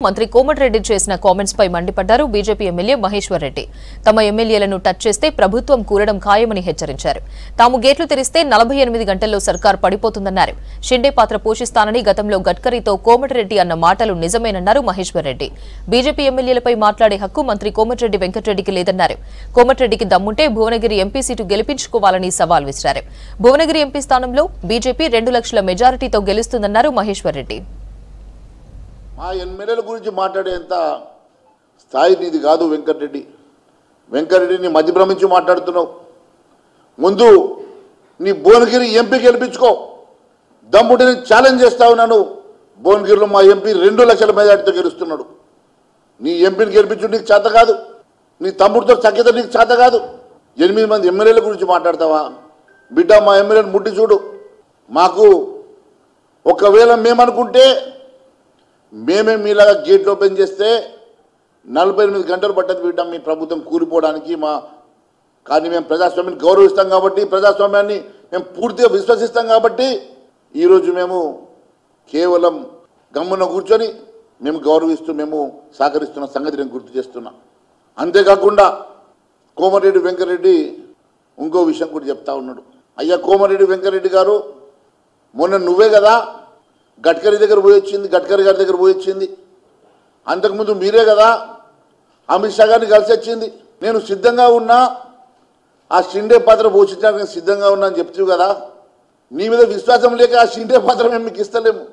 మంత్రి కోమటిరెడ్డి చేసిన కామెంట్స్ పై మండిపడ్డారు బీజేపీ ఎమ్మెల్యే మహేశ్వర్ రెడ్డి. తమ ఎమ్మెల్యేలను టచ్ చేస్తే ప్రభుత్వం కూలడం ఖాయమని హెచ్చరించారు. తాము గేట్లు తెరిస్తే 48 గంటల్లో సర్కార్ పడిపోతుందన్నారు. షిండే పాత్ర పోషిస్తానని గతంలో గడ్కరీతో కోమటిరెడ్డి అన్న మాటలు నిజమేనన్నారు మహేశ్వర్ రెడ్డి. బీజేపీ ఎమ్మెల్యేలపై మాట్లాడే హక్కు మంత్రి కోమటిరెడ్డి వెంకటరెడ్డికి లేదన్నారు. కోమటిరెడ్డికి దమ్ముంటే భువనగిరి ఎంపీ సీటు గెలిపించుకోవాలని సవాల్ విసిరారు. భువనగిరి ఎంపీ స్థానంలో బీజేపీ 2 లక్షల మెజారిటీతో గెలుస్తుందన్నారు మహేశ్వర్ రెడ్డి. మా ఎమ్మెల్యేల గురించి మాట్లాడేంత స్థాయి నీది కాదు వెంకటరెడ్డి. వెంకటరెడ్డిని మధ్యభ్రమించి మాట్లాడుతున్నావు. ముందు నీ భువనగిరి ఎంపీ గెలిపించుకో. దమ్ముంటే నేను ఛాలెంజ్ చేస్తా ఉన్నాను. భువనగిరిలో మా ఎంపీ 2 లక్షల మెజార్టీతో గెలుస్తున్నాడు. నీ ఎంపీని గెలిపించు నీకు చేత కాదు. నీ తమ్ముడితో సఖ్యత నీకు చేత కాదు. 8 మంది ఎమ్మెల్యేల గురించి మాట్లాడతావా? బిడ్డ మా ఎమ్మెల్యేని ముట్టి చూడు. మాకు ఒకవేళ మేమనుకుంటే మేమే మీలాగా గేట్లు ఓపెన్ చేస్తే 48 గంటలు పట్టదు బిడ్డ మీ ప్రభుత్వం కూలిపోవడానికి. కానీ మేము ప్రజాస్వామ్యాన్ని గౌరవిస్తాం కాబట్టి, ప్రజాస్వామ్యాన్ని మేము పూర్తిగా విశ్వసిస్తాం కాబట్టి ఈరోజు మేము కేవలం గమ్మున కూర్చొని మేము గౌరవిస్తూ మేము సహకరిస్తున్న సంగతి నేను గుర్తు చేస్తున్నా. అంతేకాకుండా కోమటిరెడ్డి వెంకటరెడ్డి ఇంకో విషయం కూడా చెప్తా ఉన్నాడు. అయ్యా కోమటిరెడ్డి వెంకటరెడ్డి గారు, మొన్న నువ్వే కదా గడ్కరీ దగ్గర పోయి వచ్చింది, గడ్కరీ గారి దగ్గర పోయి వచ్చింది. అంతకుముందు మీరే కదా అమిత్ షా గారిని కలిసి వచ్చింది. నేను సిద్ధంగా ఉన్నా, ఆ షిండే పాత్ర పోషించడానికి సిద్ధంగా ఉన్నా అని చెప్తావు కదా. నీ మీద విశ్వాసం లేక ఆ షిండే పాత్ర మేము మీకు ఇస్తలేము.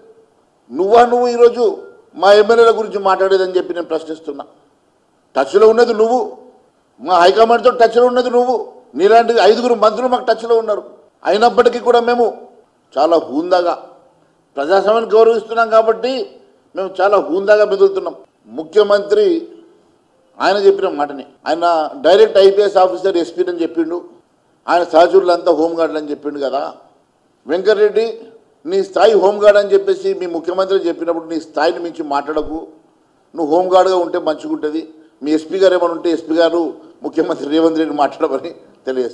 నువ్వు ఈరోజు మా ఎమ్మెల్యేల గురించి మాట్లాడేదని చెప్పి నేను ప్రశ్నిస్తున్నా. టచ్లో ఉన్నది నువ్వు, మా హైకమాండ్తో టచ్లో ఉన్నది నువ్వు. నీలాంటి 5 మంత్రులు మాకు టచ్లో ఉన్నారు. అయినప్పటికీ కూడా మేము చాలా హూందాగా ప్రజాస్వామ్యాన్ని గౌరవిస్తున్నాం కాబట్టి మేము చాలా హూందాగా మెదులుతున్నాం. ముఖ్యమంత్రి ఆయన చెప్పిన మాటని, ఆయన డైరెక్ట్ ఐపీఎస్ ఆఫీసర్ ఎస్పీ అని చెప్పిండు. ఆయన సహచరులంతా హోంగార్డులు అని చెప్పిండు కదా. వెంకటరెడ్డి, నీ స్థాయి హోంగార్డ్ అని చెప్పేసి మీ ముఖ్యమంత్రి చెప్పినప్పుడు నీ స్థాయిని మించి మాట్లాడకు. నువ్వు హోంగార్డ్గా ఉంటే మంచిగా ఉంటుంది. మీ ఎస్పీ గారు ఏమైనా ఉంటే ఎస్పీ గారు ముఖ్యమంత్రి రేవంత్ రెడ్డి మాట్లాడమని తెలియజేస్తాను.